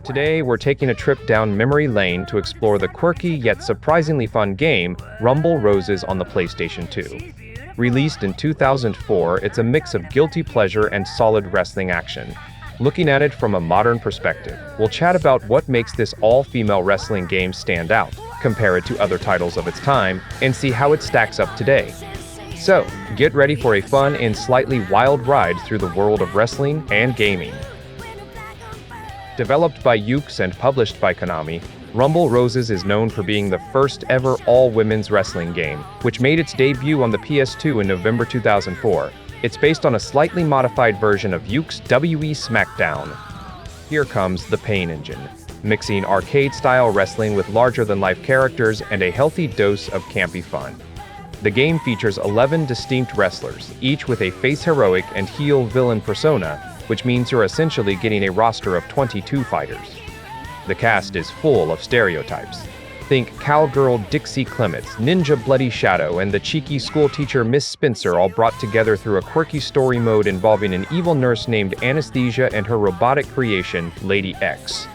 Today, we're taking a trip down memory lane to explore the quirky yet surprisingly fun game, Rumble Roses on the PlayStation 2. Released in 2004, it's a mix of guilty pleasure and solid wrestling action. Looking at it from a modern perspective, we'll chat about what makes this all-female wrestling game stand out, compare it to other titles of its time, and see how it stacks up today. So, get ready for a fun and slightly wild ride through the world of wrestling and gaming. Developed by Yuke and published by Konami, Rumble Roses is known for being the first ever all-women's wrestling game, which made its debut on the PS2 in November 2004. It's based on a slightly modified version of Yuke's WE SmackDown. Here comes the Pain Engine, mixing arcade-style wrestling with larger-than-life characters and a healthy dose of campy fun. The game features 11 distinct wrestlers, each with a face heroic and heel villain persona, which means you're essentially getting a roster of 22 fighters. The cast is full of stereotypes. Think cowgirl Dixie Clemets, ninja Bloody Shadow, and the cheeky schoolteacher Miss Spencer all brought together through a quirky story mode involving an evil nurse named Anesthesia and her robotic creation, Lady X.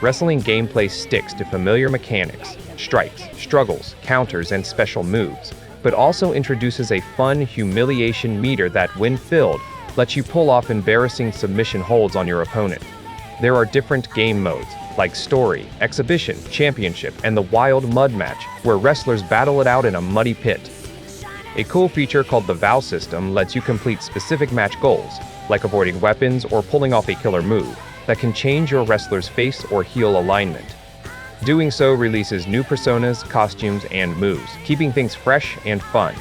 Wrestling gameplay sticks to familiar mechanics, strikes, struggles, counters, and special moves, but also introduces a fun humiliation meter that, when filled, lets you pull off embarrassing submission holds on your opponent. There are different game modes, like Story, Exhibition, Championship, and the Wild Mud Match, where wrestlers battle it out in a muddy pit. A cool feature called the Vow system lets you complete specific match goals, like avoiding weapons or pulling off a killer move, that can change your wrestler's face or heel alignment. Doing so releases new personas, costumes, and moves, keeping things fresh and fun.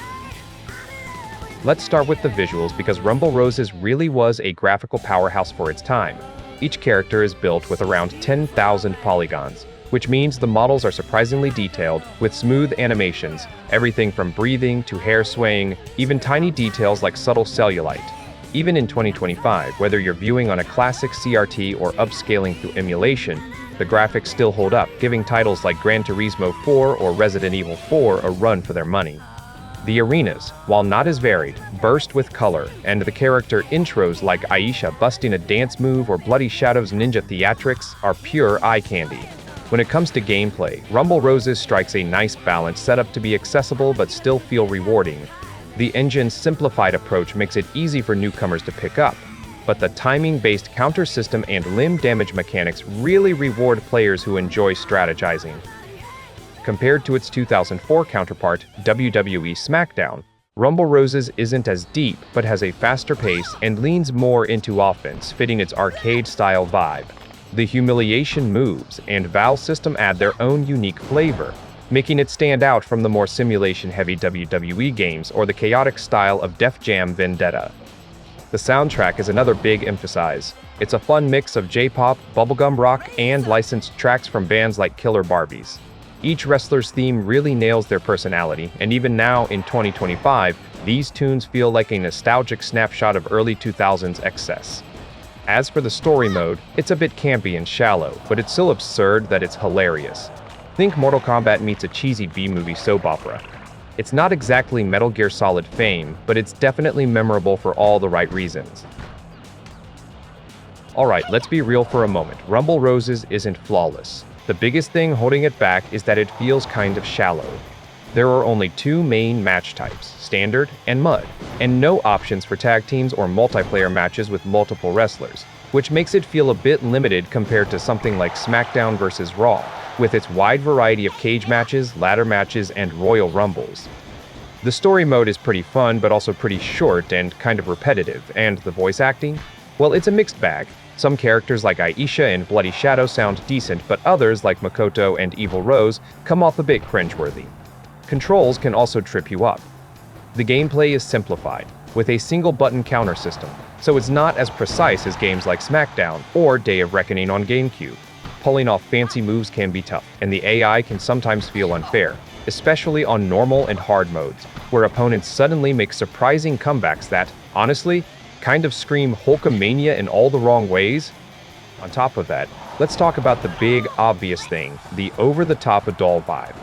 Let's start with the visuals because Rumble Roses really was a graphical powerhouse for its time. Each character is built with around 10,000 polygons, which means the models are surprisingly detailed, with smooth animations, everything from breathing to hair swaying, even tiny details like subtle cellulite. Even in 2025, whether you're viewing on a classic CRT or upscaling through emulation, the graphics still hold up, giving titles like Gran Turismo 4 or Resident Evil 4 a run for their money. The arenas, while not as varied, burst with color, and the character intros like Aisha busting a dance move or Bloody Shadow's ninja theatrics are pure eye candy. When it comes to gameplay, Rumble Roses strikes a nice balance set up to be accessible but still feel rewarding. The engine's simplified approach makes it easy for newcomers to pick up, but the timing-based counter system and limb damage mechanics really reward players who enjoy strategizing. Compared to its 2004 counterpart, WWE SmackDown, Rumble Roses isn't as deep but has a faster pace and leans more into offense, fitting its arcade-style vibe. The Humiliation moves and Vow system add their own unique flavor, making it stand out from the more simulation-heavy WWE games or the chaotic style of Def Jam Vendetta. The soundtrack is another big emphasis. It's a fun mix of J-pop, bubblegum rock, and licensed tracks from bands like Killer Barbies. Each wrestler's theme really nails their personality, and even now, in 2025, these tunes feel like a nostalgic snapshot of early 2000s excess. As for the story mode, it's a bit campy and shallow, but it's so absurd that it's hilarious. Think Mortal Kombat meets a cheesy B-movie soap opera. It's not exactly Metal Gear Solid fame, but it's definitely memorable for all the right reasons. Alright, let's be real for a moment. Rumble Roses isn't flawless. The biggest thing holding it back is that it feels kind of shallow. There are only two main match types, Standard and Mud, and no options for tag teams or multiplayer matches with multiple wrestlers, which makes it feel a bit limited compared to something like SmackDown vs. Raw, with its wide variety of cage matches, ladder matches, and Royal Rumbles. The story mode is pretty fun, but also pretty short and kind of repetitive, and the voice acting? Well, it's a mixed bag. Some characters like Aisha and Bloody Shadow sound decent, but others like Makoto and Evil Rose come off a bit cringeworthy. Controls can also trip you up. The gameplay is simplified, with a single-button counter system, so it's not as precise as games like SmackDown or Day of Reckoning on GameCube. Pulling off fancy moves can be tough, and the AI can sometimes feel unfair, especially on normal and hard modes, where opponents suddenly make surprising comebacks that, honestly, kind of scream Hulkamania in all the wrong ways. On top of that, let's talk about the big, obvious thing, the over-the-top adult vibe.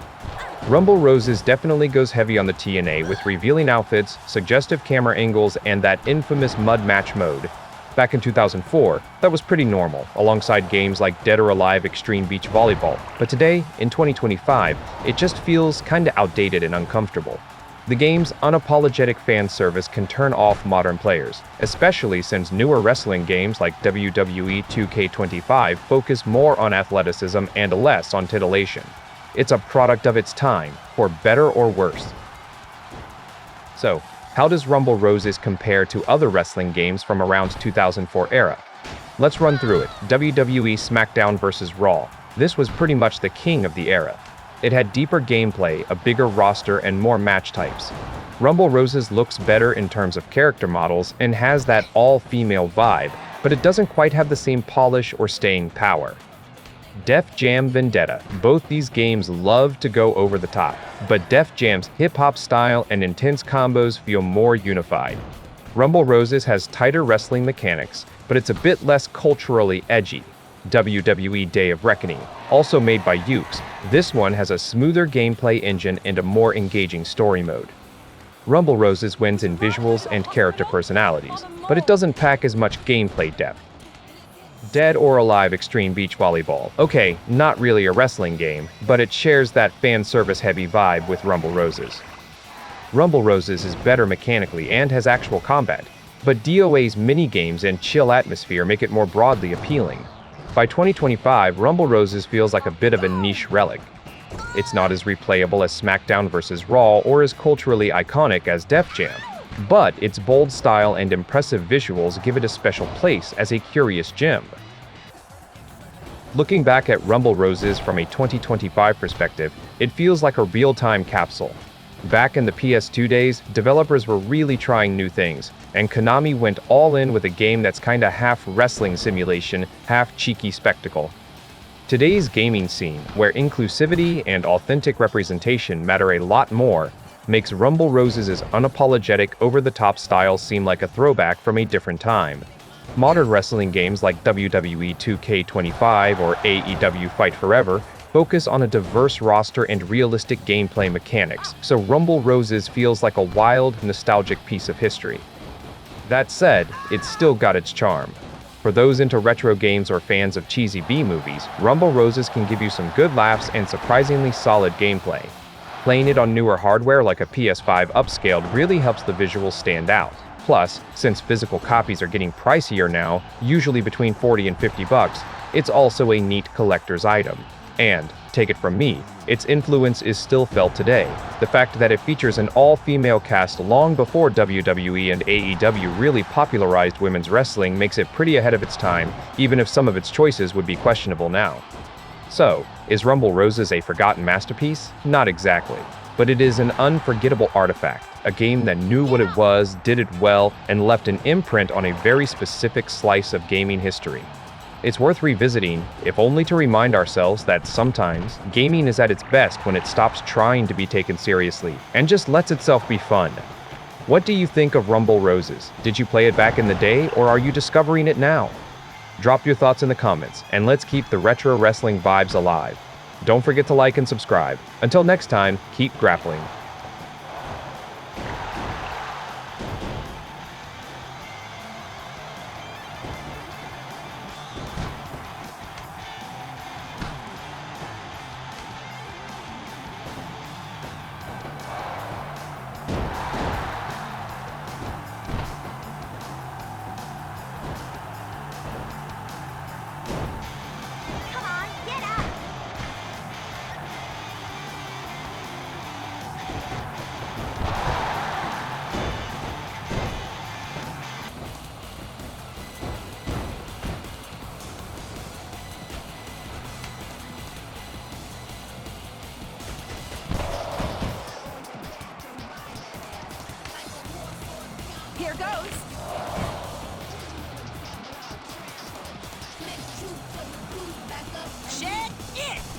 Rumble Roses definitely goes heavy on the TNA with revealing outfits, suggestive camera angles, and that infamous mud match mode. Back in 2004, that was pretty normal, alongside games like Dead or Alive Extreme Beach Volleyball. But today, in 2025, it just feels kinda outdated and uncomfortable. The game's unapologetic fan service can turn off modern players, especially since newer wrestling games like WWE 2K25 focus more on athleticism and less on titillation. It's a product of its time, for better or worse. So, how does Rumble Roses compare to other wrestling games from around 2004 era? Let's run through it. WWE SmackDown vs. Raw. This was pretty much the king of the era. It had deeper gameplay, a bigger roster, and more match types. Rumble Roses looks better in terms of character models and has that all-female vibe, but it doesn't quite have the same polish or staying power. Def Jam Vendetta. Both these games love to go over the top, but Def Jam's hip-hop style and intense combos feel more unified. Rumble Roses has tighter wrestling mechanics, but it's a bit less culturally edgy. WWE Day of Reckoning, also made by Yuke. This one has a smoother gameplay engine and a more engaging story mode. Rumble Roses wins in visuals and character personalities, but it doesn't pack as much gameplay depth. Dead or Alive Extreme Beach Volleyball. Okay, not really a wrestling game, but it shares that fan service heavy vibe with Rumble Roses. Rumble Roses is better mechanically and has actual combat, but DOA's minigames and chill atmosphere make it more broadly appealing. By 2025, Rumble Roses feels like a bit of a niche relic. It's not as replayable as SmackDown vs. Raw or as culturally iconic as Def Jam, but its bold style and impressive visuals give it a special place as a curious gem. Looking back at Rumble Roses from a 2025 perspective, it feels like a real-time capsule. Back in the PS2 days, developers were really trying new things, and Konami went all in with a game that's kinda half wrestling simulation, half cheeky spectacle. Today's gaming scene, where inclusivity and authentic representation matter a lot more, makes Rumble Roses' unapologetic, over-the-top style seem like a throwback from a different time. Modern wrestling games like WWE 2K25 or AEW Fight Forever focus on a diverse roster and realistic gameplay mechanics, so Rumble Roses feels like a wild, nostalgic piece of history. That said, it's still got its charm. For those into retro games or fans of cheesy B-movies, Rumble Roses can give you some good laughs and surprisingly solid gameplay. Playing it on newer hardware like a PS5 upscaled really helps the visuals stand out. Plus, since physical copies are getting pricier now, usually between $40 and $50, it's also a neat collector's item. And, take it from me, its influence is still felt today. The fact that it features an all-female cast long before WWE and AEW really popularized women's wrestling makes it pretty ahead of its time, even if some of its choices would be questionable now. So, is Rumble Roses a forgotten masterpiece? Not exactly. But it is an unforgettable artifact, a game that knew what it was, did it well, and left an imprint on a very specific slice of gaming history. It's worth revisiting, if only to remind ourselves that sometimes, gaming is at its best when it stops trying to be taken seriously, and just lets itself be fun. What do you think of Rumble Roses? Did you play it back in the day, or are you discovering it now? Drop your thoughts in the comments, and let's keep the retro wrestling vibes alive. Don't forget to like and subscribe. Until next time, keep grappling. Here goes. Shit it!